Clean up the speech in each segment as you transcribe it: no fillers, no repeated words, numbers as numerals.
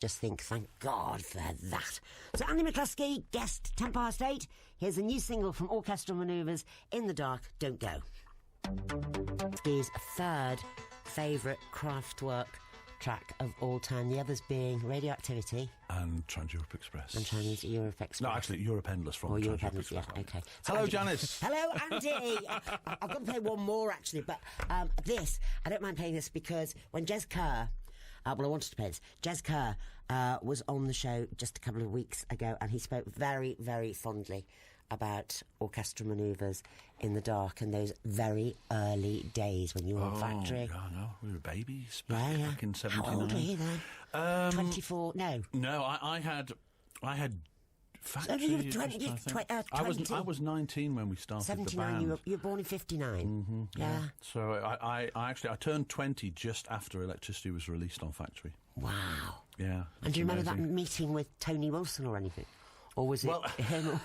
just think, thank God for that. So Andy McCluskey, guest 8:10. Here's a new single from Orchestral Manoeuvres, In the Dark, Don't Go. His third favourite Kraftwerk track of all time, the others being Radioactivity and Trans-Europe Express. And Trans-Europe Express. No, actually, Europe Endless from Europe Trans-Europe Endless, Express. yeah, okay. So hello, Janice. Hello, Andy. I've got to play one more, actually, but this, I don't mind playing this because when Jez Kerr, I wanted to play this. Jez Kerr was on the show just a couple of weeks ago, and he spoke very, very fondly about Orchestral Manoeuvres, In the Dark, and those very early days when you were on Factory. Oh, no, we were babies back in 79. How old were you then? 24? No. No, I had Factory. So you were 22. I was 19 when we started 79, the band. you were born in 59. Mm-hmm, yeah. So I turned 20 just after Electricity was released on Factory. Wow. Yeah. And do you remember that meeting with Tony Wilson or anything? Or was it him?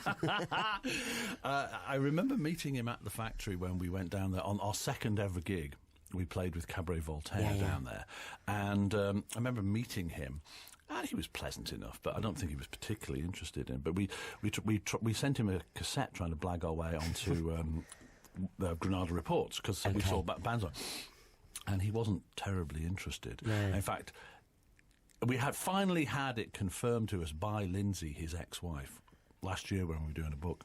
I remember meeting him at the Factory when we went down there on our second ever gig. We played with Cabaret Voltaire down there. And I remember meeting him. He was pleasant enough, but I don't think he was particularly interested in. But we sent him a cassette trying to blag our way onto the Granada Reports because we saw bands on. And he wasn't terribly interested. No. In fact, we had finally had it confirmed to us by Lindsay, his ex-wife, last year when we were doing a book.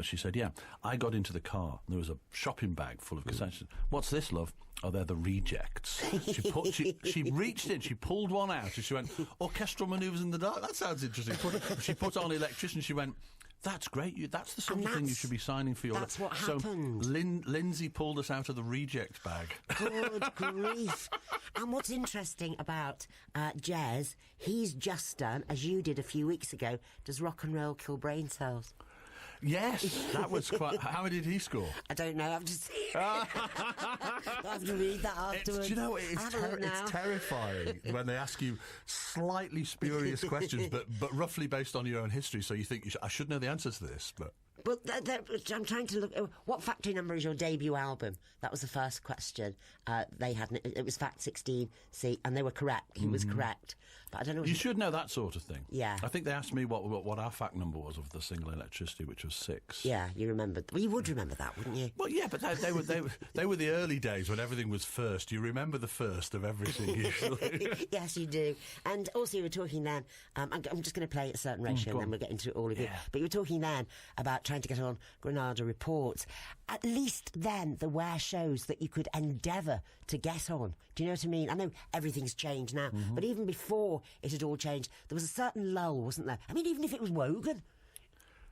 She said, yeah, I got into the car and there was a shopping bag full of cassettes. She said, what's this, love? Oh, they're the rejects. She reached in, she pulled one out and she went, Orchestral Manoeuvres in the Dark? That sounds interesting. She put on Electrician, she went, that's great. That's the sort of thing you should be signing for your... That's what happened. So Lindsay pulled us out of the reject bag. Good grief. And what's interesting about Jez, he's just done, as you did a few weeks ago, Does Rock and Roll Kill Brain Cells? Yes, that was quite... How did he score? I don't know, I've just... I have to read that afterwards. Do you know, it's terrifying when they ask you slightly spurious questions, but roughly based on your own history, so you think, I should know the answers to this, but... Well, I'm trying to look... What factory number is your debut album? That was the first question. They had... It was Fact 16C, and they were correct. He was correct. But I don't know... You should know that sort of thing. Yeah. I think they asked me what our fact number was of the single Electricity, which was 6. Yeah, you remembered... Well, you would remember that, wouldn't you? Well, yeah, but they were the early days when everything was first. You remember the first of everything, usually. Yes, you do. And also you were talking then... I'm just going to play a certain ratio and then we'll get into all of it. But you were talking then about trying to get on Granada Reports. At least then there were shows that you could endeavour to get on. Do you know what I mean? I know everything's changed now, but even before it had all changed, there was a certain lull, wasn't there? I mean, even if it was Wogan.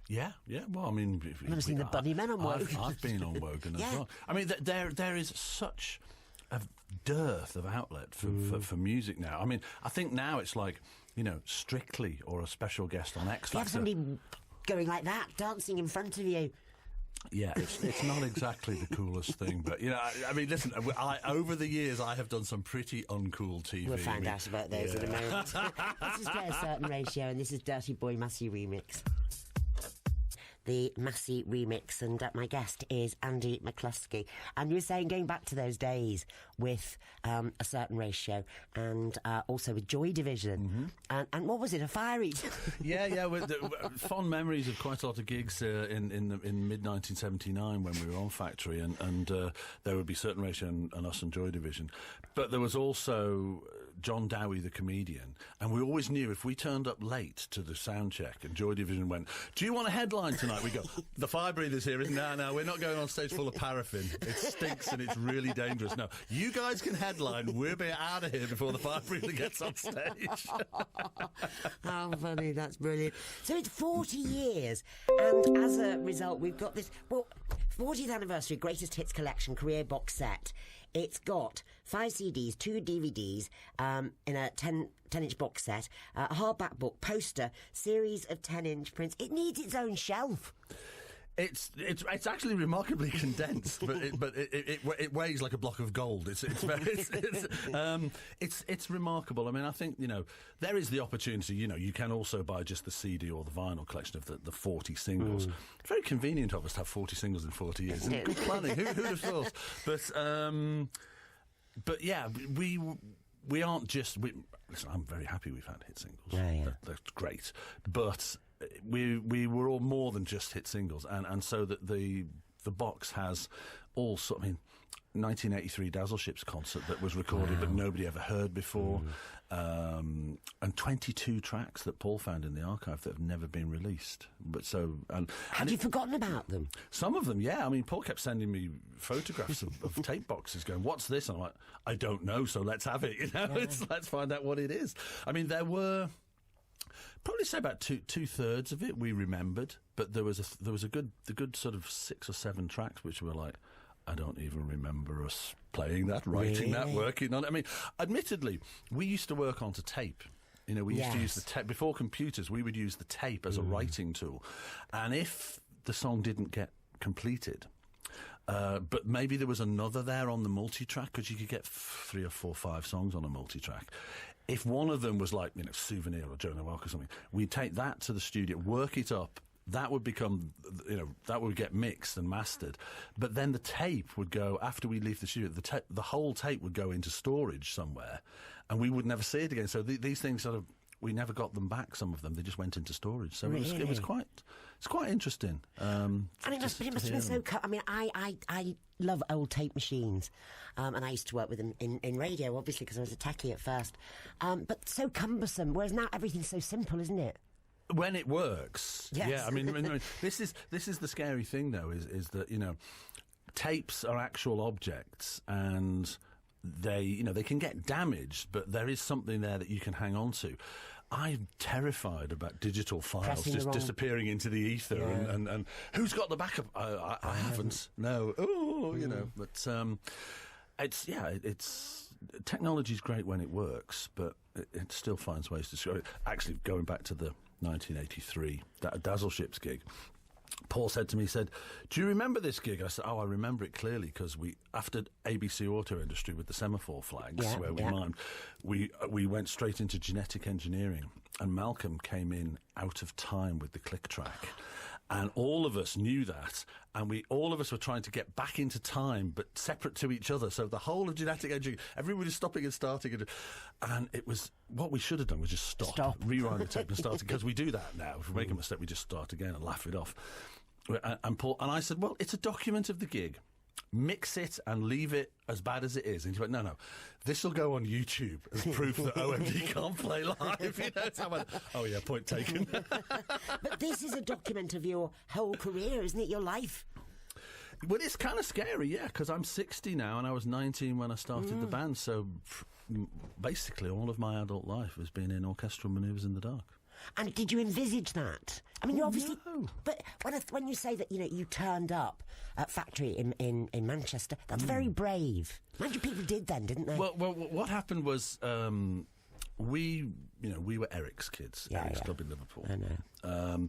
Yeah. Well, I mean... I've never seen the Bunnymen on Wogan. I've been on Wogan as well. I mean, there is such a dearth of outlet for music now. I mean, I think now it's like, Strictly or a special guest on X Factor. You have somebody going like that, dancing in front of you. Yeah, it's not exactly the coolest thing, but, I mean, listen, over the years I have done some pretty uncool TV. We'll find out about those in a moment. Let's just play a certain ratio, and this is Dirty Boy Massey Remix. The Massey remix, and my guest is Andy McCluskey. And you were saying, going back to those days with a certain ratio, and also with Joy Division, and what was it, a fire eater? Yeah, fond memories of quite a lot of gigs in mid-1979 when we were on Factory, and there would be certain ratio and us and Joy Division. But there was also John Dowie, the comedian, and we always knew if we turned up late to the sound check and Joy Division went, do you want a headline tonight? We go, the fire breathers here isn't... No, we're not going on stage full of paraffin. It stinks and it's really dangerous. No, you guys can headline. We'll be out of here before the fire breather gets on stage. How funny, that's brilliant. So it's 40 years, and as a result, we've got this... Well, 40th anniversary Greatest Hits Collection career box set. It's got 5 CDs, 2 DVDs, in a 10-inch box set, a hardback book, poster, series of 10-inch prints. It needs its own shelf. It's actually remarkably condensed, but it weighs like a block of gold. It's remarkable. I mean, I think there is the opportunity. You can also buy just the CD or the vinyl collection of the 40 singles. It's very convenient of us to have 40 singles in 40 years. Good planning. Who'd have thought? But yeah, we aren't just... listen, I'm very happy we've had hit singles. Yeah. That's great. But we were all more than just hit singles. And so that the box has all sort... I mean, 1983 Dazzle Ships concert that was recorded but nobody ever heard before. And 22 tracks that Paul found in the archive that have never been released. But so... Had you forgotten about them? Some of them, yeah. I mean, Paul kept sending me photographs of tape boxes going, what's this? And I'm like, I don't know, so let's have it, you know? Let's find out what it is. I mean, there were... Probably say about two-thirds of it we remembered, but there was a good sort of 6 or 7 tracks which were like, I don't even remember us playing that, writing that, working on it. I mean, admittedly, we used to work onto tape. You know, we used to use the tape. Before computers, we would use the tape as a writing tool. And if the song didn't get completed, but maybe there was another there on the multi-track, because you could get 3 or 4, 5 songs on a multi-track. If one of them was like, you know, Souvenir or Joan of Arc or something, we'd take that to the studio, work it up. That would become, you know, that would get mixed and mastered. But then the tape would go, after we leave the studio, the whole tape would go into storage somewhere, and we would never see it again. So these things sort of, we never got them back, some of them. They just went into storage. So really? it was quite interesting. And it must have been so... I mean, I love old tape machines, and I used to work with them in radio, obviously, because I was a techie at first. But so cumbersome, whereas now everything's so simple, isn't it? When it works, yes. Yeah. I mean, this is the scary thing, though, is that, you know, tapes are actual objects, and they can get damaged, but there is something there that you can hang on to. I'm terrified about digital files just disappearing into the ether, and who's got the backup? I haven't. No. Oh, you know, but it's technology's great when it works, but it still finds ways to screw it. Actually, going back to the 1983 Dazzle Ships gig, Paul said to me, do you remember this gig? I said, I remember it clearly, because after ABC Auto Industry with the semaphore flags, where we mimed, we went straight into genetic engineering, and Malcolm came in out of time with the click track. And all of us knew that, and all of us were trying to get back into time, but separate to each other. So the whole of genetic engineering, everybody was stopping and starting, and it was, what we should have done was just stop. Rewind the tape and start, because we do that now. If we make a mistake, we just start again and laugh it off. And Paul and I said, well, it's a document of the gig. Mix it and leave it as bad as it is. And he went, no, this will go on YouTube as proof that OMD can't play live. You know, so I went, oh yeah, point taken. But this is a document of your whole career, isn't it? Your life. Well, it's kind of scary, yeah, because I'm 60 now, and I was 19 when I started the band. So basically, all of my adult life has been in orchestral manoeuvres in the dark. And did you envisage that? I mean, you obviously... No. But when you say that, you know, you turned up at Factory in Manchester, that's very brave. Mind you, people did then, didn't they? Well, what happened was we were Eric's kids, Eric's Club in Liverpool. I know.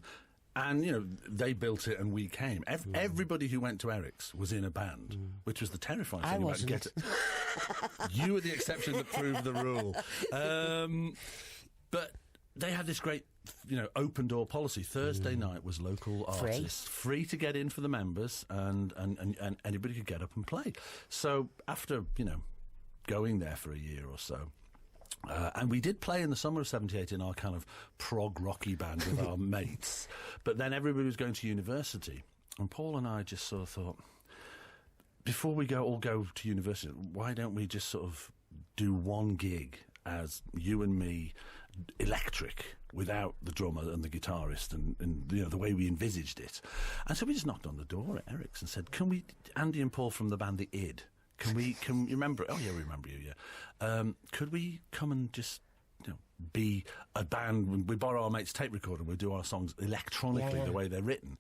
And, you know, they built it and we came. Everybody who went to Eric's was in a band, which was the terrifying thing about getting... You were the exception that proved the rule. But... they had this great, you know, open door policy. Thursday night was local artists, free to get in for the members, and anybody could get up and play. So after, you know, going there for a year or so, and we did play in the summer of '78 in our kind of prog rocky band with our mates, but then everybody was going to university, and Paul and I just sort of thought, before we all go to university, why don't we just sort of do one gig as you and me, electric, without the drummer and the guitarist, and you know, the way we envisaged it. And so we just knocked on the door at Eric's and said, can we, Andy and Paul from the band The Id, can you remember? Oh yeah, we remember you, yeah. Could we come and just, you know, be a band? We borrow our mate's tape recorder and we do our songs electronically, the way they're written.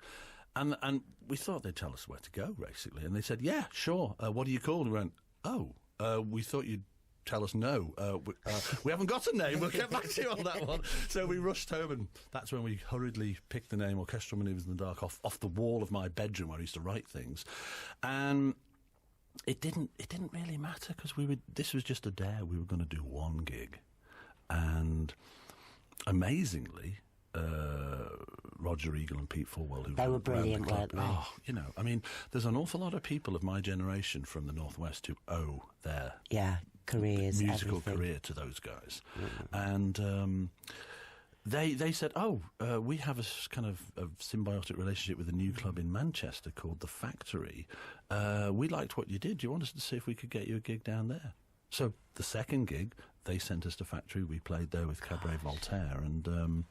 And we thought they'd tell us where to go, basically. And they said, yeah, sure. What are you called? And we went, we thought you'd tell us no. We haven't got a name. We'll get back to you on that one. So we rushed home, and that's when we hurriedly picked the name Orchestral Manoeuvres in the Dark off the wall of my bedroom where I used to write things. And it didn't really matter, because this was just a dare. We were going to do one gig. And amazingly, Roger Eagle and Pete Fulwell, who they were brilliant, weren't they? Oh, you know, I mean, there's an awful lot of people of my generation from the Northwest who owe their careers, musical everything. career to those guys. And they said, we have a kind of a symbiotic relationship with a new club in Manchester called The Factory. We liked what you did. Do you want us to see if we could get you a gig down there? So the second gig, they sent us to Factory. We played there with Cabaret Voltaire, and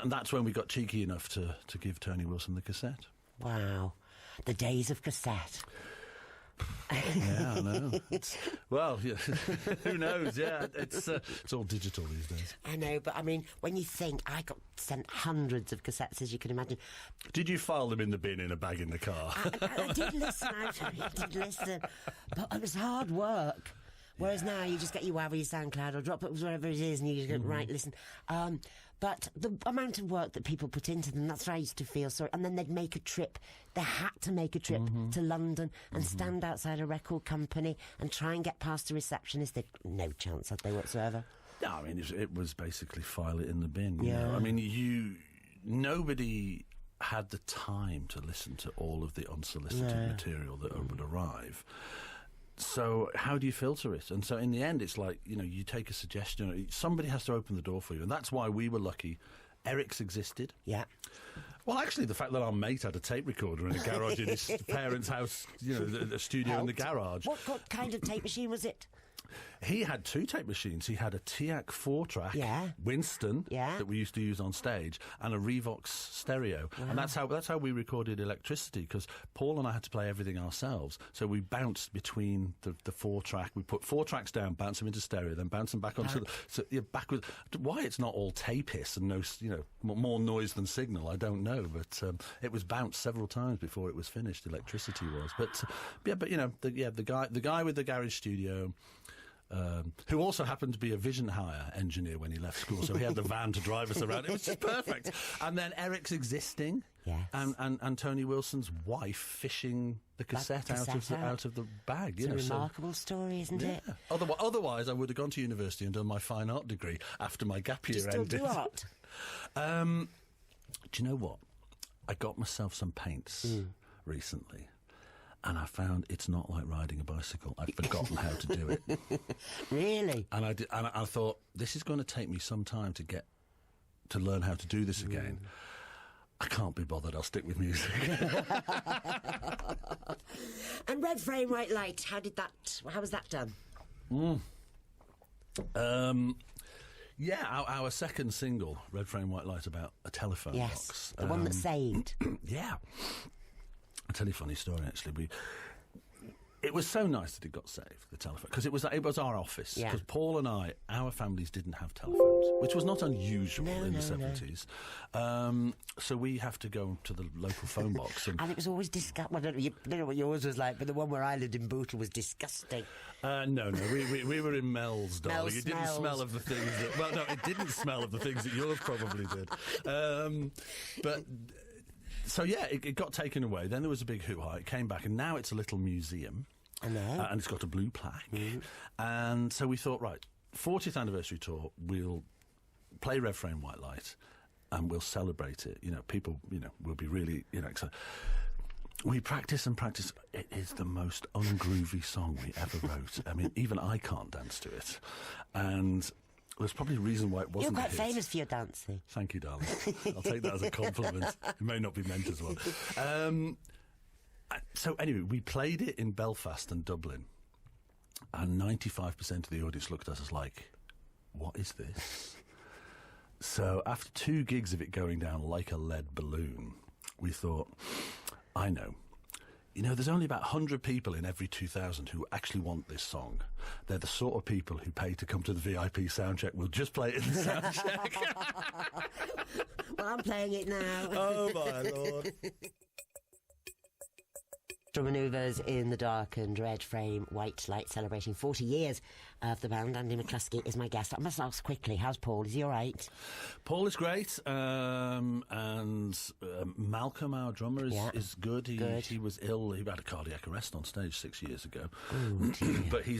that's when we got cheeky enough to give Tony Wilson the cassette. Wow. The days of cassette. Yeah, I know. Well, yeah, who knows? Yeah, it's all digital these days. I know, but I mean, when you think, I got sent hundreds of cassettes, as you can imagine. Did you file them in the bin in a bag in the car? I did listen, I did listen, but it was hard work. Whereas now you just get your WAV or your SoundCloud or drop it wherever it is and you just go, right, listen. But the amount of work that people put into them, that's where I used to feel sorry. And then they'd make a trip. They had to make a trip to London and stand outside a record company and try and get past the receptionist. They'd no chance had they whatsoever. No, I mean, it was basically file it in the bin. You know? I mean, nobody had the time to listen to all of the unsolicited material that would arrive. So how do you filter it? And so in the end, it's like, you take a suggestion. Somebody has to open the door for you. And that's why we were lucky. Eric's existed. Yeah. Well, actually, the fact that our mate had a tape recorder in a garage in his parents' house, the studio in the garage. What kind of tape machine was it? He had two tape machines. He had a TIAC 4-track Winston that we used to use on stage, and a Revox stereo. Wow. And that's how we recorded Electricity, because Paul and I had to play everything ourselves. So we bounced between the 4-track. We put 4 tracks down, bounce them into stereo, then bounce them back onto backwards. Why it's not all tape hiss and no, more noise than signal, I don't know. But it was bounced several times before it was finished. Electricity was. But the guy with the garage studio. Who also happened to be a Vision Hire engineer when he left school, so he had the van to drive us around. It was just perfect. And then Eric's existing, and Tony Wilson's wife fishing the cassette out of the bag. It's a remarkable story, isn't it? Otherwise, I would have gone to university and done my fine art degree after my gap year ended. Do you still do art? Do you know what? I got myself some paints recently. And I found it's not like riding a bicycle. I've forgotten how to do it. Really? And I thought, this is going to take me some time to learn how to do this again. I can't be bothered. I'll stick with music. And Red Frame, White Light, how was that done? Our second single, Red Frame, White Light, about a telephone box. The one that saved. Yeah. I'll tell you a funny story, actually. It was so nice that it got saved, the telephone, because it was our office. Because Paul and our families didn't have telephones, which was not unusual in the 70s. So we have to go to the local phone box. And it was always disgusting. Well, I don't know what yours was like, but the one where I lived in Bootle was disgusting. No, we were in Mel's, darling. It didn't smell of the things that... Well, no, it didn't smell of the things that yours probably did. But... So, it got taken away. Then there was a big hoo-ha. It came back, and now it's a little museum. I know. And it's got a blue plaque. And so we thought, right, 40th anniversary tour, we'll play Red Frame, White Light, and we'll celebrate it. People, will be really, excited. We practice and practice. It is the most ungroovy song we ever wrote. I mean, even I can't dance to it. And... there's probably a reason why it wasn't. You're quite famous for your dancing. Thank you, darling. I'll take that as a compliment. It may not be meant as one. So anyway, we played it in Belfast and Dublin, and 95% of the audience looked at us like, what is this? So after 2 gigs of it going down like a lead balloon, we thought, I know. There's only about 100 people in every 2,000 who actually want this song. They're the sort of people who pay to come to the VIP soundcheck. We'll just play it in the soundcheck. Well, I'm playing it now. Oh, my Lord. Orchestral Manoeuvres in the Dark and Red Frame, White Light, celebrating 40 years of the band. Andy McCluskey is my guest. I must ask quickly, how's Paul? Is he all right? Paul is great, and Malcolm, our drummer, is good. He was ill. He had a cardiac arrest on stage 6 years ago. But he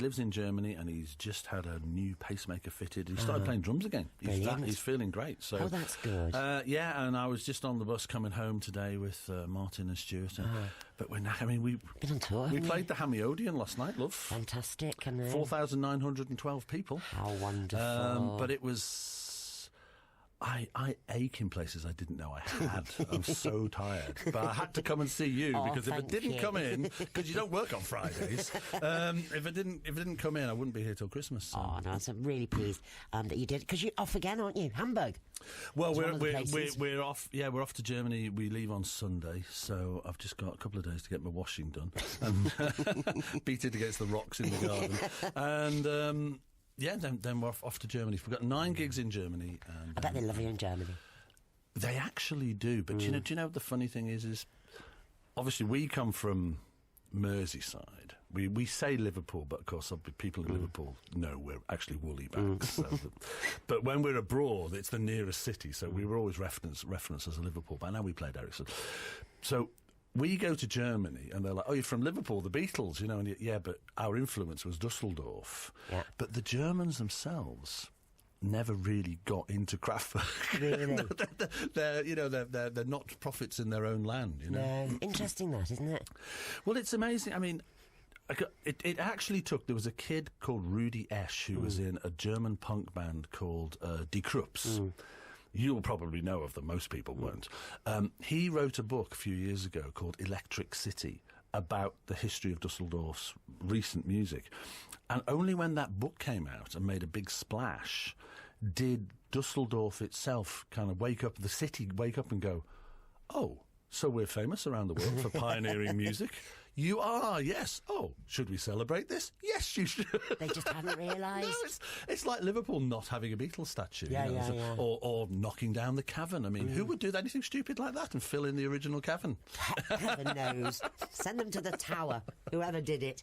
lives in Germany, and he's just had a new pacemaker fitted. He started playing drums again. He's feeling great. So, that's good. And I was just on the bus coming home today with Martin and Stuart. But we're now, I mean, we Been on tour, we haven't played the Hammy-Odeon last night, love. Fantastic. And 4,912 people. how wonderful. But it was... I ache in places I didn't know I had. I'm so tired. But I had to come and see you because if it didn't come in, because you don't work on Fridays, if it didn't come in, I wouldn't be here till Christmas. So. Oh, no, I'm really pleased that you did. Because you're off again, aren't you? Hamburg. Well, we're off. Yeah, we're off to Germany. We leave on Sunday, so I've just got a couple of days to get my washing done and beat it against the rocks in the garden. And yeah, then we're off to Germany. We've got 9 gigs in Germany. And, I bet they love you in Germany. They actually do. But do you know what the funny thing is obviously we come from Merseyside. We say Liverpool, but of course people in Liverpool know we're actually woolly bags. But when we're abroad, it's the nearest city, so we were always referenced as a Liverpool. By now we played Ericsson. So we go to Germany, and they're like, "Oh, you're from Liverpool, the Beatles, you know?" And yeah, but our influence was Dusseldorf. Yeah. But the Germans themselves never really got into Kraftwerk. Really? They're not prophets in their own land, you know? No. Interesting that, isn't it? Well, it's amazing. I mean, it actually took... There was a kid called Rudi Esch who was in a German punk band called Die Krupps. You'll probably know of them. Most people won't. He wrote a book a few years ago called Electric City about the history of Dusseldorf's recent music. And only when that book came out and made a big splash did Dusseldorf itself kind of wake up and go, "Oh, so we're famous around the world for pioneering music? You are, yes. Oh, should we celebrate this? Yes, you should." They just hadn't realised. No, it's like Liverpool not having a Beatles statue. Yeah. Or knocking down the cavern. I mean, who would do anything stupid like that and fill in the original cavern? Heaven knows. Send them to the tower, whoever did it.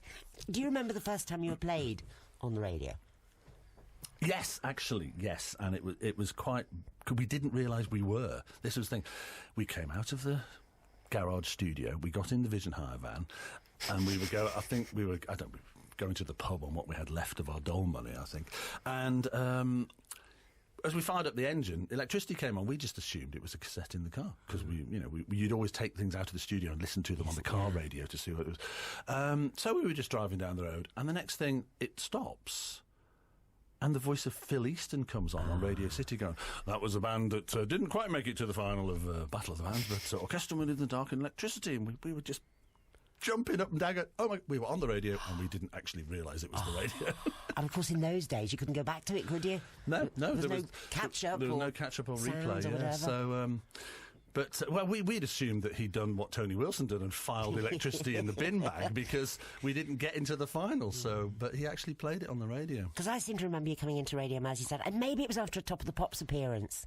Do you remember the first time you were played on the radio? Yes, actually, yes. And it was quite... We didn't realise we were. This was the thing. We came out of the garage studio, we got in the Vision Hire van, and we were going to the pub on what we had left of our dole money, I think. And as we fired up the engine, electricity came on. We just assumed it was a cassette in the car because you'd always take things out of the studio and listen to them on the car radio to see what it was. So we were just driving down the road, and the next thing, it stops. And the voice of Phil Easton comes on Radio City going, "That was a band that didn't quite make it to the final of Battle of the Bands, but Orchestral Manoeuvres in the Dark and Electricity." And we were just jumping up and down going, "Oh my," we were on the radio, and we didn't actually realise it was the radio. And of course, in those days, you couldn't go back to it, could you? No, there was no catch-up. There was no catch-up or replay. Or whatever. So, but, we'd assumed that he'd done what Tony Wilson did and filed Electricity in the bin bag because we didn't get into the final. So, but he actually played it on the radio. Because I seem to remember you coming into Radio Merseyside, and maybe it was after a Top of the Pops appearance,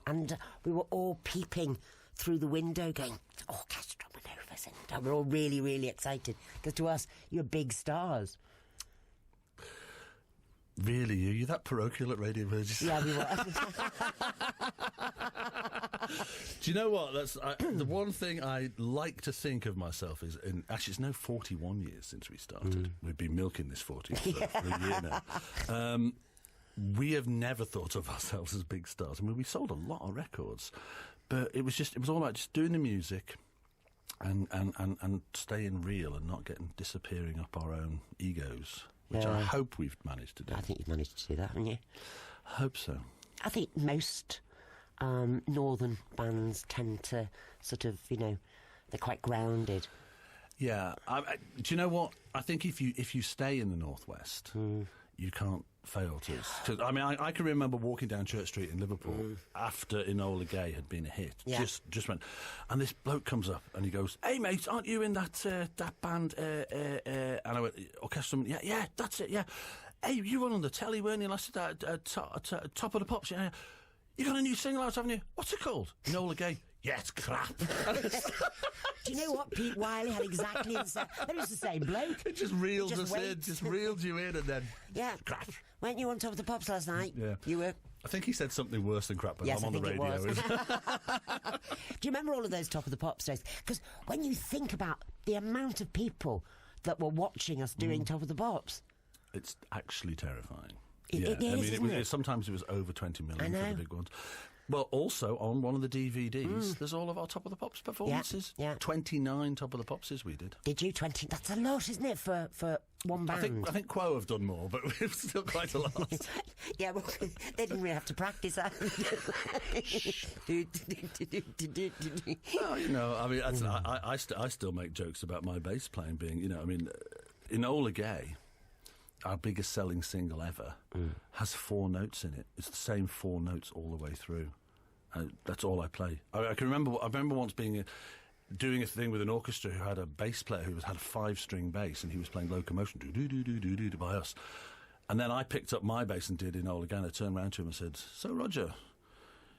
and we were all peeping through the window going, "Orchestral Manoeuvres," and we're all really, really excited because to us, you're big stars. Really, you're that parochial at Radio Merseyside? Yeah, we were. Do you know what? That's the one thing I like to think of myself is, actually, it's now 41 years since we started. We've been milking this 40 for a year now. We have never thought of ourselves as big stars. I mean, we sold a lot of records, but it was all about just doing the music and staying real and not disappearing up our own egos, which I hope we've managed to do. I think you've managed to do that, haven't you? I hope so. I think most northern bands tend to sort of, they're quite grounded. Yeah. Do you know what? I think if you stay in the Northwest, you can't fail to. 'Cause, I mean, I can remember walking down Church Street in Liverpool after Enola Gay had been a hit. Yeah. Just went, and this bloke comes up and he goes, "Hey mate, aren't you in that band?" And I went, "Orchestral, yeah, that's it, yeah. Hey, you were on the telly, weren't you? Last Top of the Pops, yeah. You got a new single out, haven't you? What's it called?" Enola Gay. "Yeah, it's crap." Do you know what? Pete Wiley had exactly the same. It was the same bloke. It just reeled us in, just reeled you in, and then crap. Weren't you on Top of the Pops last night? Yeah. You were. I think he said something worse than crap, but yes, I'm on the radio. It was. Do you remember all of those Top of the Pops days? Because when you think about the amount of people that were watching us doing Top of the Pops, it's actually terrifying. It is, I mean, isn't it? Sometimes it was over 20 million for the big ones. Well, also on one of the DVDs, there's all of our Top of the Pops performances. Yeah. 29 Top of the Popses we did. Did you 20? That's a lot, isn't it, for one band? I think Quo have done more, but we've still quite a lot. Yeah, well, they didn't really have to practice that. Well, you know, I mean, I still make jokes about my bass playing being, you know, I mean, Enola Gay, our biggest selling single ever, has 4 notes in it. It's the same 4 notes all the way through. That's all I play. I remember once doing a thing with an orchestra who had a bass player who had a 5-string bass, and he was playing Locomotion do by us. And then I picked up my bass and did Enola Gay, and I turned around to him and said, "So, Roger,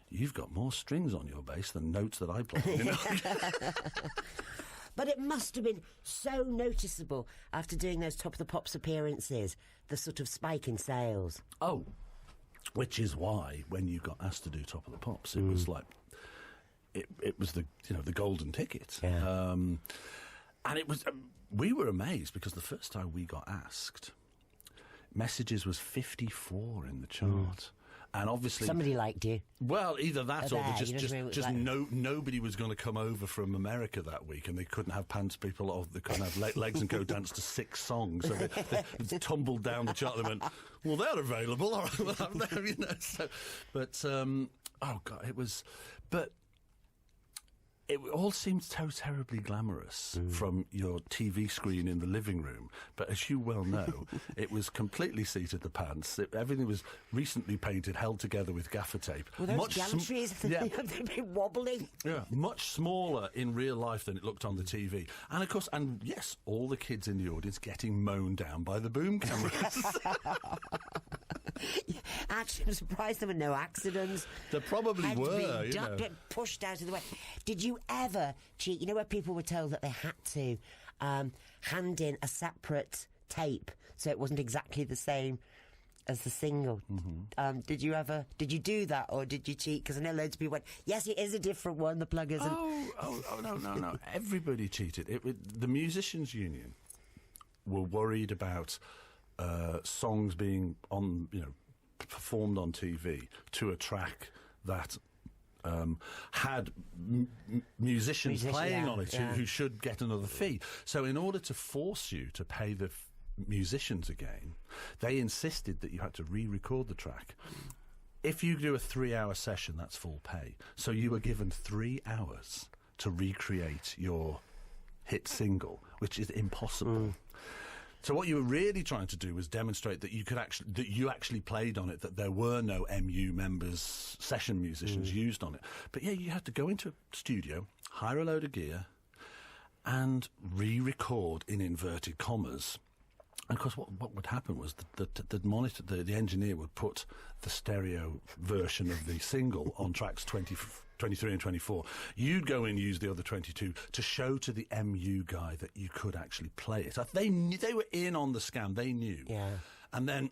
you've got more strings on your bass than notes that I play." You know? But it must have been so noticeable after doing those Top of the Pops appearances, the sort of spike in sales. Oh, which is why when you got asked to do Top of the Pops, it was like it was the golden ticket. Yeah. And it was we were amazed because the first time we got asked, Messages was 54 in the chart. And obviously somebody liked you. Well, either that or nobody was going to come over from America that week, and they couldn't have pants people, or they couldn't have legs and go dance to 6 songs. So they tumbled down the chart. They went, "Well, they're available. All right, we'll have them," you know. So, but oh god, it was. But it all seemed so terribly glamorous from your TV screen in the living room. But as you well know, it was completely seat at the pants. Everything was recently painted, held together with gaffer tape. Well, those gantries, they've been wobbling. Yeah, much smaller in real life than it looked on the TV. And of course, yes, all the kids in the audience getting mown down by the boom cameras. Actually, I'm surprised there were no accidents. There probably were, you know. Pushed out of the way. Did you ever cheat? You know where people were told that they had to hand in a separate tape so it wasn't exactly the same as the single. Did you do that, or did you cheat? Because I know loads of people went, yes, it is a different one, the plug isn't. Oh, no. Everybody cheated. The Musicians' Union were worried about songs being performed on TV to a track that had musicians playing on it who should get another fee. So in order to force you to pay the musicians again, they insisted that you had to re-record the track. If you do a 3-hour session, that's full pay. So you were given 3 hours to recreate your hit single, which is impossible. So what you were really trying to do was demonstrate that you actually played on it, that there were no MU members, session musicians used on it. But yeah, you had to go into a studio, hire a load of gear, and re-record in inverted commas. And of course, what would happen was the monitor, the engineer would put the stereo version of the single on tracks 23 and 24. You'd go in and use the other 22 to show to the MU guy that you could actually play it. They were in on the scam. They knew. Yeah. And then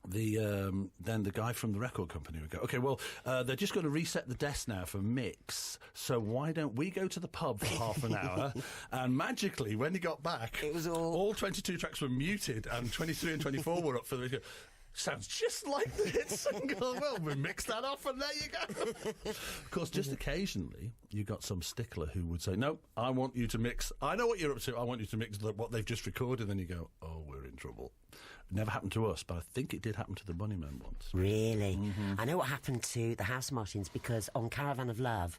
the guy from the record company would go, "Okay, well, they're just going to reset the desk now for mix, so why don't we go to the pub for half an hour?" And magically, when he got back, it was all 22 tracks were muted, and 23 and 24 were up for the... Sounds just like the hit single. Well, we mixed that off, and there you go. Of course, just occasionally, you got some stickler who would say, "No, I want you to mix. I know what you're up to. I want you to mix what they've just recorded." Then you go, "Oh, we're in trouble." It never happened to us, but I think it did happen to the Bunnymen once. Really? I know what happened to the House Martins, because on Caravan of Love,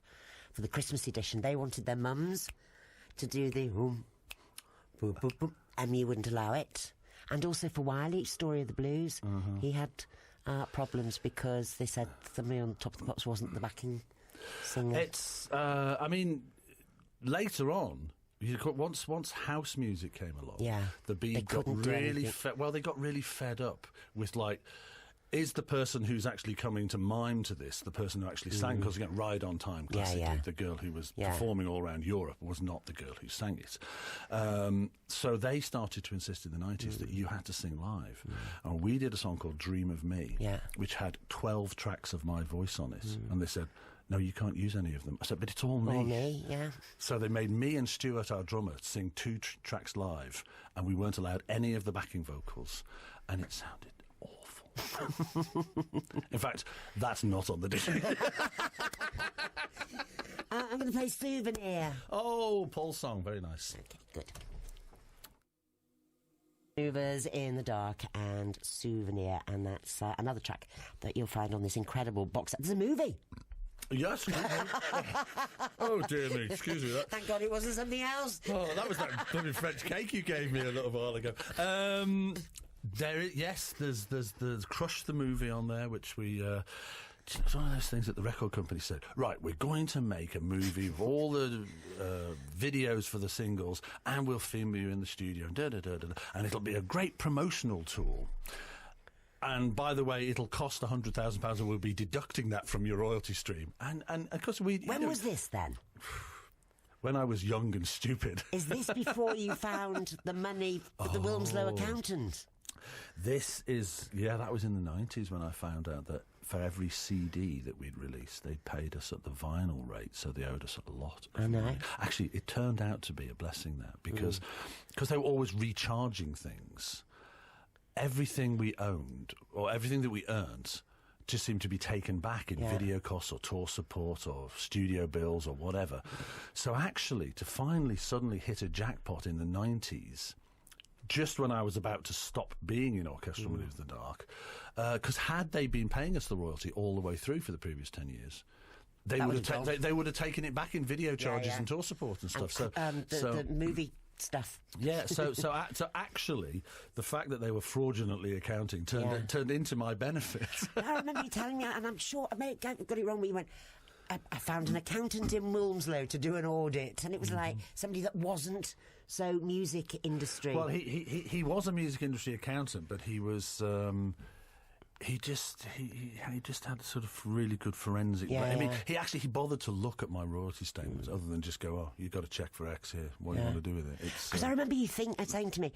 for the Christmas edition, they wanted their mums to do the boom, boom, boom, boom, and you wouldn't allow it. And also for Wiley, Story of the Blues, he had problems because they said somebody on Top of the Pops wasn't the backing singer. It's, later on, once house music came along, the Beat got really they got really fed up with, like, is the person who's actually coming to mime to this the person who actually sang? Because again, Ride on Time, classically, the girl who was performing all around Europe was not the girl who sang it. So they started to insist in the 90s that you had to sing live. And we did a song called Dream of Me, which had 12 tracks of my voice on it. And they said, "No, you can't use any of them." I said, "But it's all me." All me, yeah. So they made me and Stuart, our drummer, sing 2 tracks live, and we weren't allowed any of the backing vocals, and it sounded awful. In fact, that's not on the DVD. I'm going to play Souvenir. Oh, Paul's song, very nice. Okay, good. Manoeuvres in the Dark and Souvenir, and that's another track that you'll find on this incredible box set. There's a movie. Yes. Oh, dear me. Excuse me. Thank God it wasn't something else. Oh, that was that bloody French cake you gave me a little while ago. There's Crush the movie on there, which we... it's one of those things that the record company said, right, we're going to make a movie of all the videos for the singles, and we'll film you in the studio, and it'll be a great promotional tool. And by the way, it'll cost £100,000, and we'll be deducting that from your royalty stream. And of course we... When was this then? When I was young and stupid. Is this before you found the money for the Wilmslow accountant? This is... Yeah, that was in the 90s when I found out that for every CD that we'd released, they paid us at the vinyl rate, so they owed us a lot of money. Actually, it turned out to be a blessing there, because they were always recharging things. Everything we owned, or everything that we earned, just seemed to be taken back in video costs or tour support or studio bills or whatever. So actually, to finally suddenly hit a jackpot in the 90s, just when I was about to stop being in Orchestral Manoeuvres in the Dark, because had they been paying us the royalty all the way through for the previous 10 years, they would have taken it back in video charges and tour support and stuff. The movie stuff. Yeah, so actually, the fact that they were fraudulently accounting turned into my benefit. I remember you telling me, and I'm sure I may have got it wrong, but you went, I found an accountant in Wilmslow to do an audit, and it was like somebody that wasn't so music industry. Well, he was a music industry accountant, but he was... He just had sort of really good forensic. I mean, he bothered to look at my royalty statements, other than just go, "Oh, you've got to check for X here. What do you want to do with it?" Because I remember you saying to me,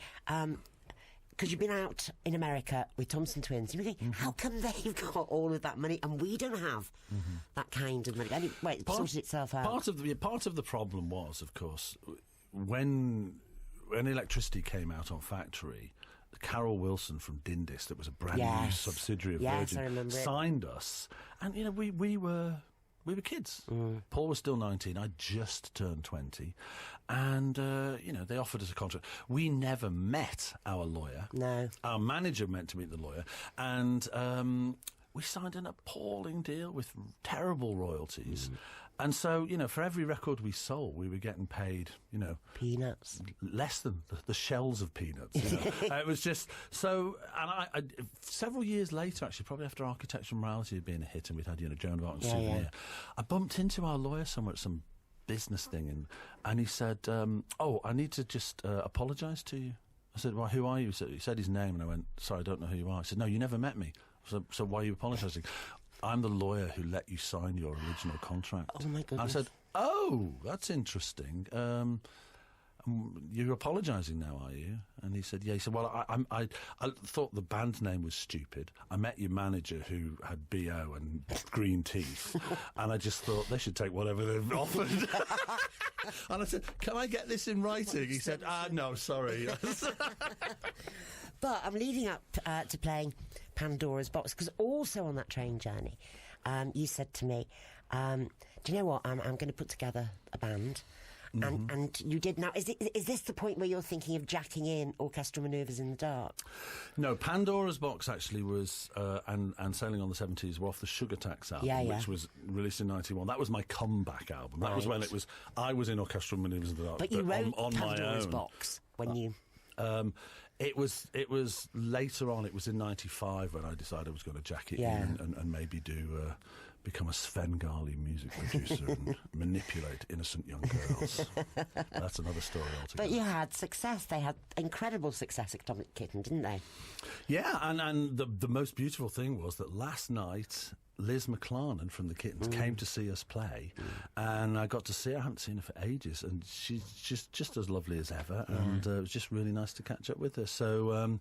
because you've been out in America with Thompson Twins, you think, how come they've got all of that money and we don't have that kind of money? Anyway, it sorted itself out. Part of the problem was, of course, when electricity came out on factory. Carol Wilson from Dindis, that was a brand new subsidiary of Virgin, signed us, and we were kids. Paul was still 19. I just turned 20, and they offered us a contract. We never met our lawyer. No, our manager meant to meet the lawyer, and we signed an appalling deal with terrible royalties. And so, for every record we sold, we were getting paid, peanuts. Less than the shells of peanuts. It was just so. And I several years later, actually, probably after Architectural Morality had been a hit, and we'd had Joan of Arc and Souvenir, I bumped into our lawyer somewhere at some business thing, and he said, "Oh, I need to just apologise to you." I said, "Well, who are you?" He said his name, and I went, "Sorry, I don't know who you are." He said, "No, you never met me. So why are you apologising?" "I'm the lawyer who let you sign your original contract." Oh, my goodness. I said, "Oh, that's interesting. You're apologising now, are you?" And he said, "Yeah." He said, "Well, I thought the band name was stupid. I met your manager who had BO and green teeth, and I just thought they should take whatever they've offered." And I said, "Can I get this in writing?" He said, "No, sorry." But I'm leading up to playing Pandora's Box, because also on that train journey, you said to me, "Do you know what? I'm going to put together a band." And you did. Now, is this the point where you're thinking of jacking in Orchestral Manoeuvres in the Dark? No, Pandora's Box actually was, and Sailing on the 70s were off the Sugar Tax album, which was released in 91. That was my comeback album. That was when I was in Orchestral Manoeuvres in the Dark. But you wrote on Pandora's my own. Box when you... It was later on. It was in 95 when I decided I was going to jack it in and maybe become a Svengali music producer and manipulate innocent young girls. That's another story altogether. But you had success. They had incredible success at Atomic Kitten, didn't they? Yeah, and the most beautiful thing was that last night Liz McClarnon from the Kittens came to see us play, and I got to see her. I haven't seen her for ages, and she's just as lovely as ever, and it was just really nice to catch up with her. So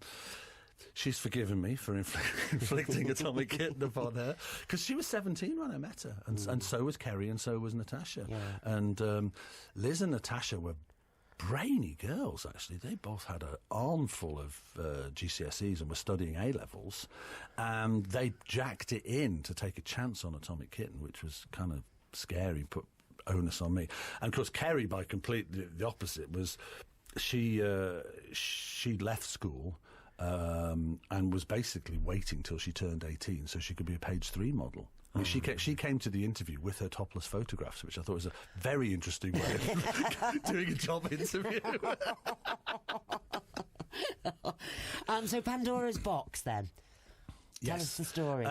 she's forgiven me for inflicting Atomic Kitten upon her, because she was 17 when I met her, and so was Kerry, and so was Natasha. And Liz and Natasha were brainy girls, actually. They both had an armful of GCSEs and were studying A-levels, and they jacked it in to take a chance on Atomic Kitten, which was kind of scary, put onus on me. And, of course, Kerry, by completely the opposite, was she left school and was basically waiting till she turned 18 so she could be a page 3 model. I mean, she came to the interview with her topless photographs, which I thought was a very interesting way of doing a job interview. So Pandora's Box, then. Tell us the story.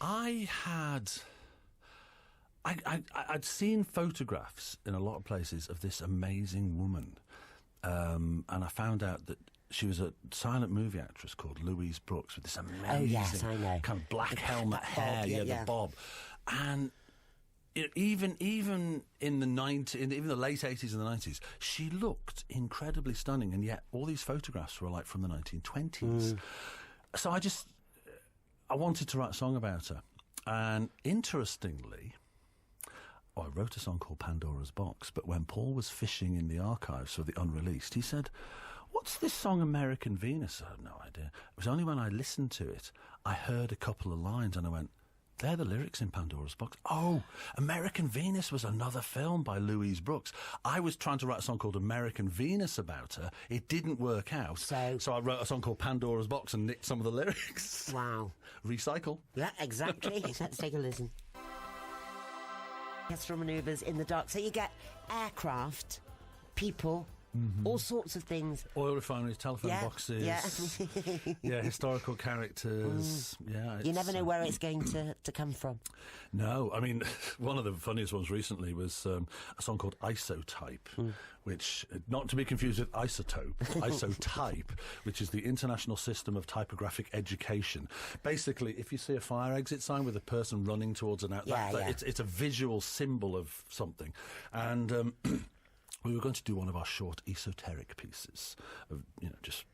I'd seen photographs in a lot of places of this amazing woman, and I found out that she was a silent movie actress called Louise Brooks with this amazing kind of black helmet hair, the bob, and even in the late 80s and the 90s, she looked incredibly stunning, and yet all these photographs were like from the 1920s. So I wanted to write a song about her, and interestingly, I wrote a song called Pandora's Box, but when Paul was fishing in the archives for the unreleased, he said, "What's this song American Venus?" I had no idea. It was only when I listened to it, I heard a couple of lines and I went, they're the lyrics in Pandora's Box. Oh, American Venus was another film by Louise Brooks. I was trying to write a song called American Venus about her. It didn't work out. So I wrote a song called Pandora's Box and nicked some of the lyrics. Wow. Recycle. Yeah, exactly. Let's take a listen. Orchestral Manoeuvres in the dark. So you get aircraft, people, all sorts of things. Oil refineries, telephone boxes. Yeah. Historical characters. Yeah. You never know where it's going to come from. No, I mean, one of the funniest ones recently was a song called Isotype, which, not to be confused with Isotope, Isotype, which is the International System of Typographic Education. Basically, if you see a fire exit sign with a person running towards an outlet, it's a visual symbol of something. And we were going to do one of our short esoteric pieces of, just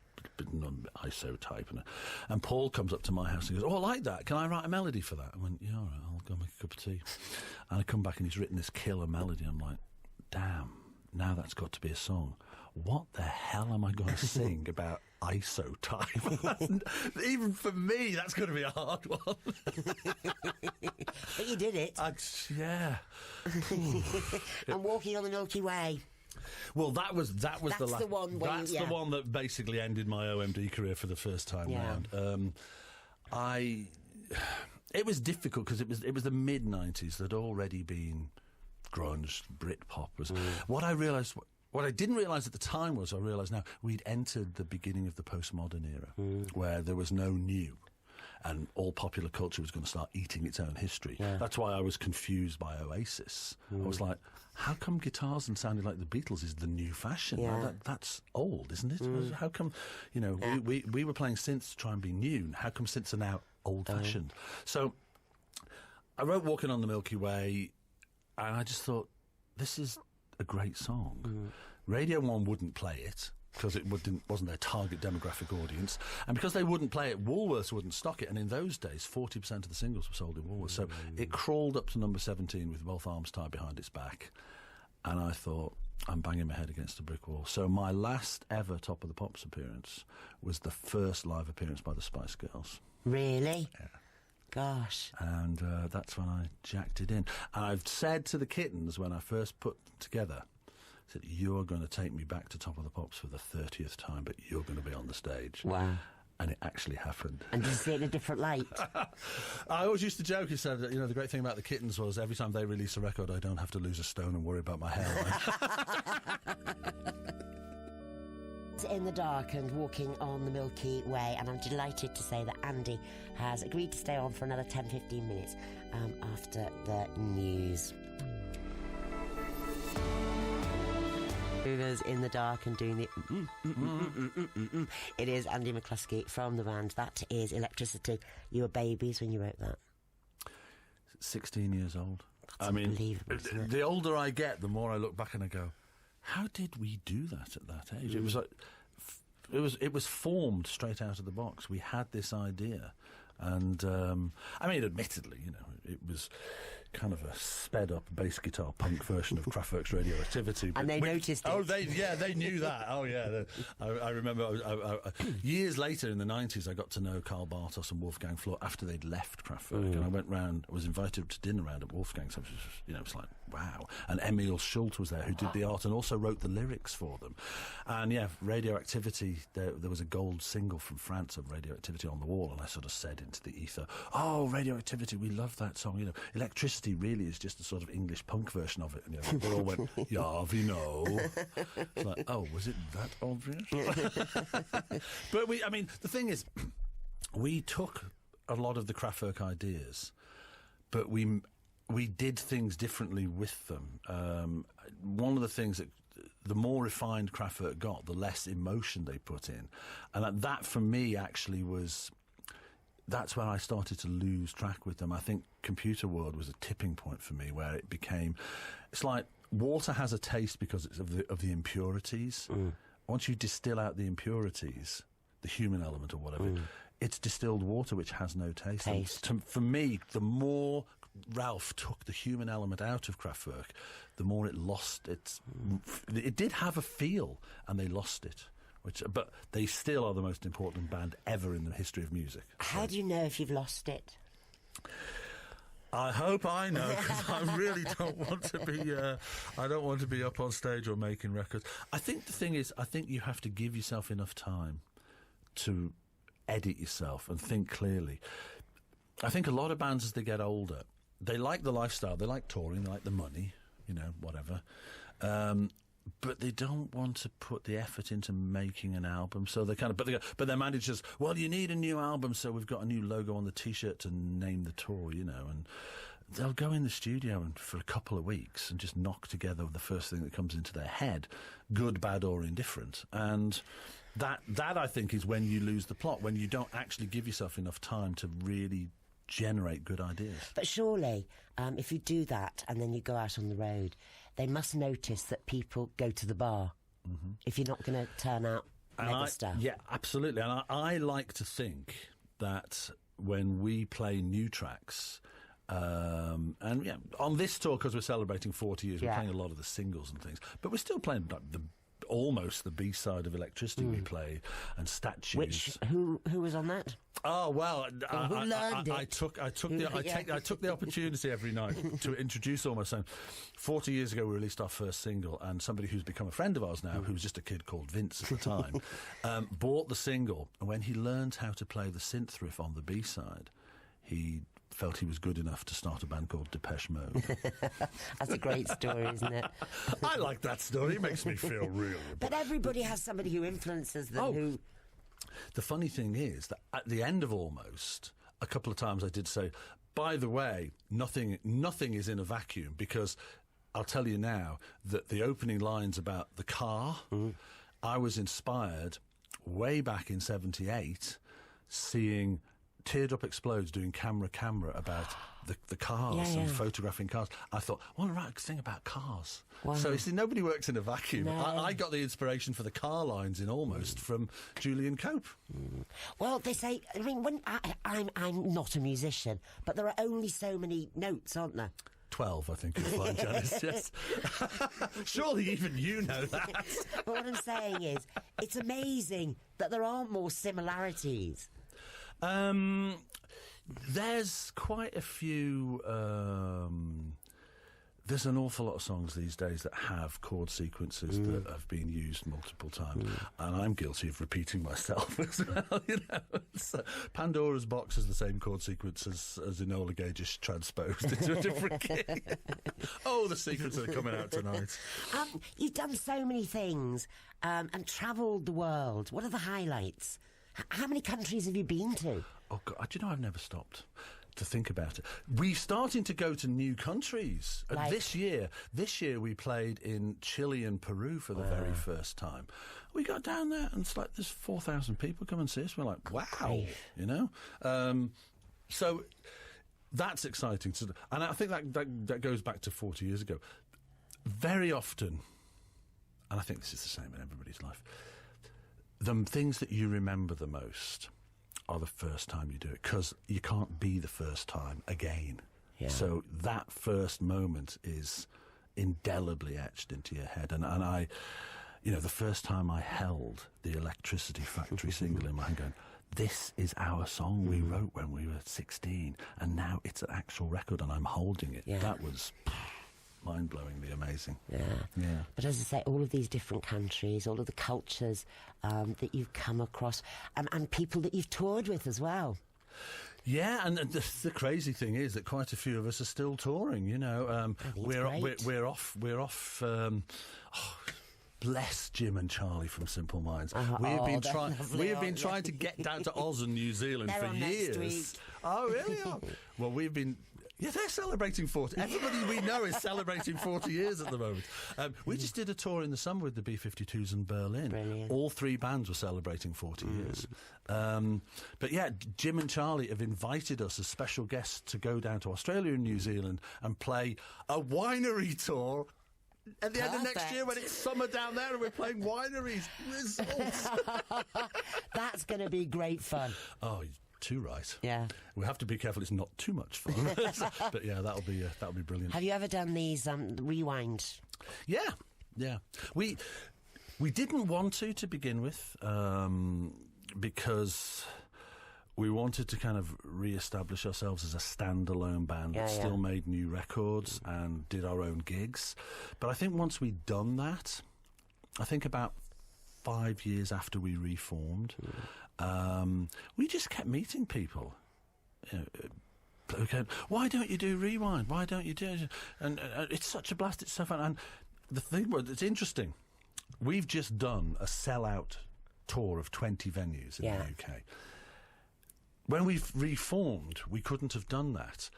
isotype. And Paul comes up to my house and goes, "Oh, I like that. Can I write a melody for that?" I went, "Yeah, all right, I'll go make a cup of tea." And I come back and he's written this killer melody. I'm like, damn, now that's got to be a song. What the hell am I going to sing about isotype? Even for me, that's going to be a hard one. But you did it. Yeah. And Walking on the Milky Way. Well, that was the one. The one that basically ended my OMD career for the first time round. It was difficult because it was the mid '90s. There'd already been grunge, Britpop was what I realised. What I didn't realise at the time was I realise now we'd entered the beginning of the postmodern era, where there was no new. And all popular culture was going to start eating its own history. Yeah. That's why I was confused by Oasis. I was like, how come guitars and sounding like the Beatles is the new fashion? Yeah. That's old, isn't it? How come, we were playing synths to try and be new. How come synths are now old-fashioned? So I wrote Walking on the Milky Way, and I just thought, this is a great song. Radio 1 wouldn't play it, because it wasn't their target demographic audience. And because they wouldn't play it, Woolworths wouldn't stock it. And in those days, 40% of the singles were sold in Woolworths. So it crawled up to number 17 with both arms tied behind its back. And I thought, I'm banging my head against a brick wall. So my last ever Top of the Pops appearance was the first live appearance by the Spice Girls. Really? Yeah. Gosh. And that's when I jacked it in. And I've said to the Kittens when I first put them together, said, "You're going to take me back to Top of the Pops for the 30th time, but you're going to be on the stage." Wow. And it actually happened. And did you see it in a different light? I always used to joke, he said, the great thing about the Kittens was every time they release a record, I don't have to lose a stone and worry about my hairline. In the dark and Walking on the Milky Way, and I'm delighted to say that Andy has agreed to stay on for another 10-15 minutes after the news. In the dark and doing the It is Andy McCluskey from the band. That is Electricity. You were babies when you wrote that. 16 years old. That's unbelievable, isn't it? The older I get, the more I look back and I go, how did we do that at that age? It was like it was formed straight out of the box. We had this idea, and admittedly, it kind of a sped-up bass guitar punk version of Kraftwerk's Radioactivity. And they noticed it. Oh, they knew that. Oh, yeah. I remember years later in the 90s, I got to know Karl Bartos and Wolfgang Flür after they'd left Kraftwerk, and I went round, was invited to dinner round at Wolfgang's. So it was like, wow. And Emil Schult was there, who did the art and also wrote the lyrics for them. And yeah, Radioactivity, there was a gold single from France of Radioactivity on the wall, and I sort of said into the ether, oh, Radioactivity, we love that song. You know, Electricity really is just a sort of English punk version of it. And they all went, yeah, we know. It's like, oh, was it that obvious? But the thing is, we took a lot of the Kraftwerk ideas, but we did things differently with them. One of the things that the more refined Kraftwerk got, the less emotion they put in, and that for me actually that's when I started to lose track with them. I think Computer World was a tipping point for me, where it became, it's like water has a taste because it's of the impurities. Once you distill out the impurities, the human element or whatever, it's distilled water which has no taste. For me, the more Ralph took the human element out of Kraftwerk, the more it lost its... It did have a feel, and they lost it. But they still are the most important band ever in the history of music. How do you know if you've lost it? I hope I know, because I really don't want to be. I don't want to be up on stage or making records. I think the thing is, I think you have to give yourself enough time to edit yourself and think clearly. I think a lot of bands, as they get older, they like the lifestyle, they like touring, they like the money, whatever. But they don't want to put the effort into making an album, so they kind of. But their managers, well, you need a new album, so we've got a new logo on the T-shirt to name the tour, and they'll go in the studio and for a couple of weeks and just knock together the first thing that comes into their head, good, bad, or indifferent, and that I think is when you lose the plot, when you don't actually give yourself enough time to really generate good ideas. But surely, if you do that and then you go out on the road, they must notice that people go to the bar if you're not going to turn out mega stuff. Yeah, absolutely. And I like to think that when we play new tracks, and on this tour, because we're celebrating 40 years, we're playing a lot of the singles and things, but we're still playing almost the B-side of Electricity we play, and Statues. Who was on that? Oh well, who learned it? I took the opportunity every night to introduce almost. So 40 years ago, we released our first single, and somebody who's become a friend of ours now, who was just a kid called Vince at the time, bought the single, and when he learned how to play the synth riff on the B-side, he felt he was good enough to start a band called Depeche Mode. That's a great story, isn't it? I like that story. It makes me feel real. But everybody has somebody who influences them. Who... The funny thing is that at the end of Almost, a couple of times I did say, by the way, nothing is in a vacuum, because I'll tell you now that the opening lines about the car, I was inspired way back in 78 seeing Teardrop Explodes doing Camera about the cars and photographing cars. I thought, well, I write a thing about cars. Wow. So you see, nobody works in a vacuum. No. I got the inspiration for the car lines in Almost from Julian Cope. Well, they say, I mean, when I'm not a musician, but there are only so many notes, aren't there? 12, I think you'll find, Janice, yes. Surely even you know that. But what I'm saying is, it's amazing that there aren't more similarities. There's quite a few. There's an awful lot of songs these days that have chord sequences that have been used multiple times, and I'm guilty of repeating myself as well. So Pandora's Box has the same chord sequence as Enola Gay, just transposed into a different key. Oh, the secrets are coming out tonight. You've done so many things and travelled the world. What are the highlights? How many countries have you been to? Oh, God, do you know, I've never stopped to think about it. We're starting to go to new countries. Like? This year we played in Chile and Peru for the very first time. We got down there, and it's like there's 4,000 people come and see us. We're like, wow, So that's exciting. And I think that goes back to 40 years ago. Very often, and I think this is the same in everybody's life, the things that you remember the most are the first time you do it, because you can't be the first time again. Yeah. So that first moment is indelibly etched into your head. And I, the first time I held the Electricity Factory single in my hand going, this is our song we wrote when we were 16, and now it's an actual record and I'm holding it. Yeah. That was mind-blowingly amazing. Yeah. Yeah. But as I say, all of these different countries, all of the cultures that you've come across, and people that you've toured with as well. Yeah, and the crazy thing is that quite a few of us are still touring. We're off. Bless Jim and Charlie from Simple Minds. We've been trying to get down to Oz and New Zealand for years. Oh, really? Oh. Well, we've been. Yeah, they're celebrating 40. Everybody we know is celebrating 40 years at the moment. We just did a tour in the summer with the B-52s in Berlin. Brilliant. All 3 bands were celebrating 40 years. But yeah, Jim and Charlie have invited us as special guests to go down to Australia and New Zealand and play a winery tour at the end of next year when it's summer down there and we're playing wineries. Results. That's going to be great fun. Oh, too right. Yeah. We have to be careful it's not too much fun. But yeah, that'll be brilliant. Have you ever done these rewind? Yeah. We didn't want to begin with because we wanted to kind of re-establish ourselves as a standalone band that still made new records and did our own gigs. But I think once we'd done that, I think about 5 years after we reformed, we just kept meeting people. Why don't you do Rewind? Why don't you do it? And it's such a blast. It's so fun. And the thing was, it's interesting. We've just done a sellout tour of 20 venues in the UK. When we reformed, we couldn't have done that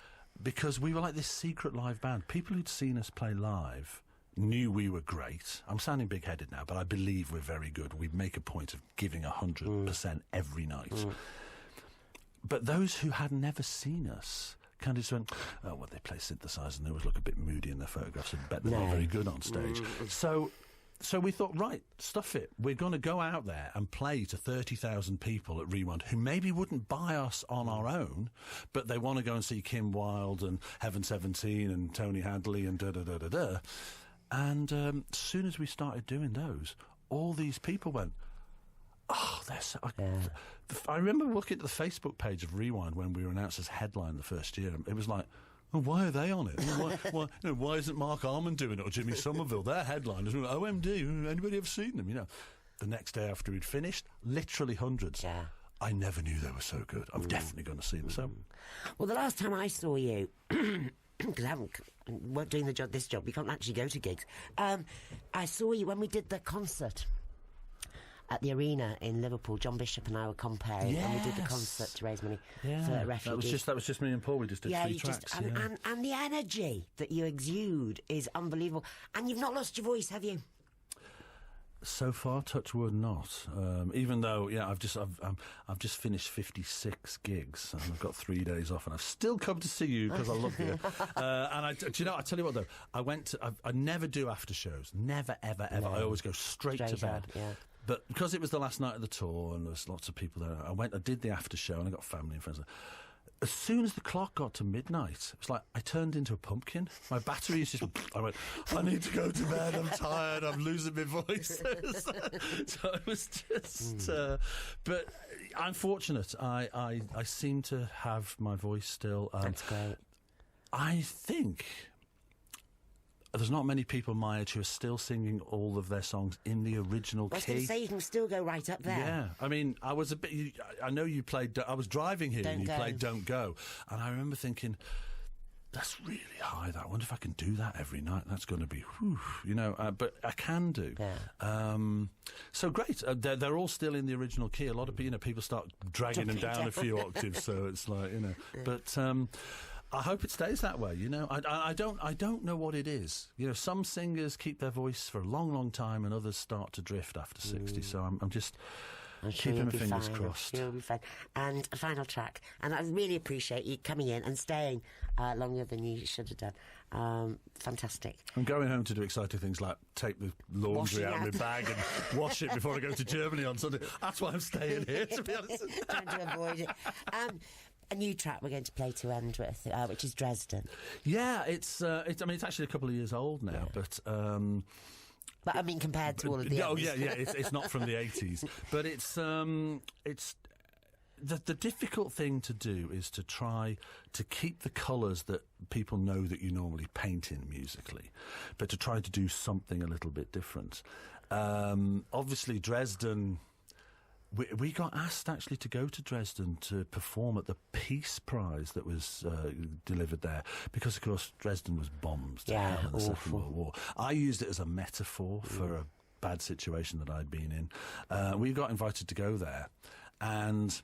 because we were like this secret live band. People who'd seen us play live knew we were great. I'm sounding big-headed now, but I believe we're very good. We make a point of giving 100% every night. But those who had never seen us kind of just went, oh, well, they play synthesizers and they always look a bit moody in their photographs. I bet they're not very good on stage. So we thought, right, stuff it. We're going to go out there and play to 30,000 people at Rewind who maybe wouldn't buy us on our own, but they want to go and see Kim Wilde and Heaven 17 and Tony Hadley and da-da-da-da-da. And as soon as we started doing those, all these people went, oh, they're so... I remember looking at the Facebook page of Rewind when we were announced as headline the first year. It was like, oh, why are they on it? Why isn't Mark Arman doing it or Jimmy Somerville? They're headliners. OMD, anybody ever seen them? The next day after we'd finished, literally hundreds. Yeah. I never knew they were so good. I'm definitely going to see them. So, well, the last time I saw you, because I weren't doing this job, we can't actually go to gigs. I saw you when we did the concert at the arena in Liverpool. John Bishop and I were comparing, and we did the concert to raise money for refugees. That was just me and Paul. We just did 3 tracks. And the energy that you exude is unbelievable. And you've not lost your voice, have you? So far, touch wood, not. Even though, I've just finished 56 gigs and I've got 3 days off, and I've still come to see you because I love you. And I tell you what though, I never do after shows, never ever ever. I always go straight to bed. But because it was the last night of the tour and there's lots of people there, I did the after show and I got family and friends there. As soon as the clock got to midnight, it's like I turned into a pumpkin. My battery is just... I went, I need to go to bed, I'm tired, I'm losing my voice. So it was just... but I'm fortunate. I seem to have my voice still. That's great. I think... There's not many people my age who are still singing all of their songs in the original key. I was going to say, you can still go right up there. Yeah. I mean, I was a bit... I know you played... I was driving here and you played Don't Go. And I remember thinking, that's really high, that. I wonder if I can do that every night. That's going to be... whew, but I can do. Yeah. So great. They're all still in the original key. A lot of people start dragging them down a few octaves, so it's like, But... I hope it stays that way. I don't know what it is. Some singers keep their voice for a long, long time, and others start to drift after 60. So I'm just keeping my fingers crossed. You'll be fine. And a final track, and I really appreciate you coming in and staying longer than you should have done. Fantastic. I'm going home to do exciting things like take the laundry out of my bag and wash it before I go to Germany on Sunday. That's why I'm staying here, to be honest. Trying to avoid it. a new track we're going to play to end with, which is Dresden. Yeah, it's actually a couple of years old now, but I mean, compared to all of the oh others. yeah, it's not from the 80s, but it's the difficult thing to do is to try to keep the colours that people know that you normally paint in musically, but to try to do something a little bit different. Obviously, Dresden. We got asked actually to go to Dresden to perform at the Peace Prize that was delivered there because, of course, Dresden was bombed to hell in the Second World War. I used it as a metaphor for a bad situation that I'd been in. We got invited to go there, and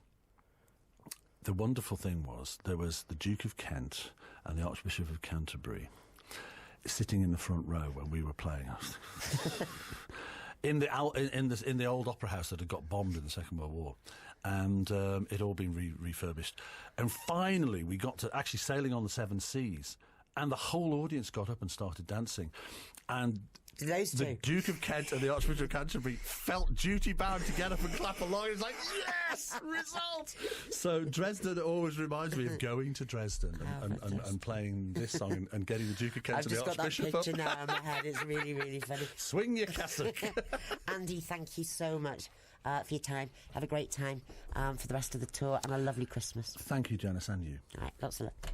the wonderful thing was there was the Duke of Kent and the Archbishop of Canterbury sitting in the front row when we were playing. In the old opera house that had got bombed in the Second World War, and it had all been refurbished. And finally, we got to actually sailing on the Seven Seas, and the whole audience got up and started dancing. And those two, the Duke of Kent and the Archbishop of Canterbury, felt duty bound to get up and clap along. It's like, yes, result. So Dresden always reminds me of going to Dresden and playing this song and getting the Duke of Kent and the Archbishop up. I've just got that picture now in my head. It's really, really funny. Swing your cassock. Andy, thank you so much for your time. Have a great time for the rest of the tour and a lovely Christmas. Thank you, Janice, and you. All right, lots of luck.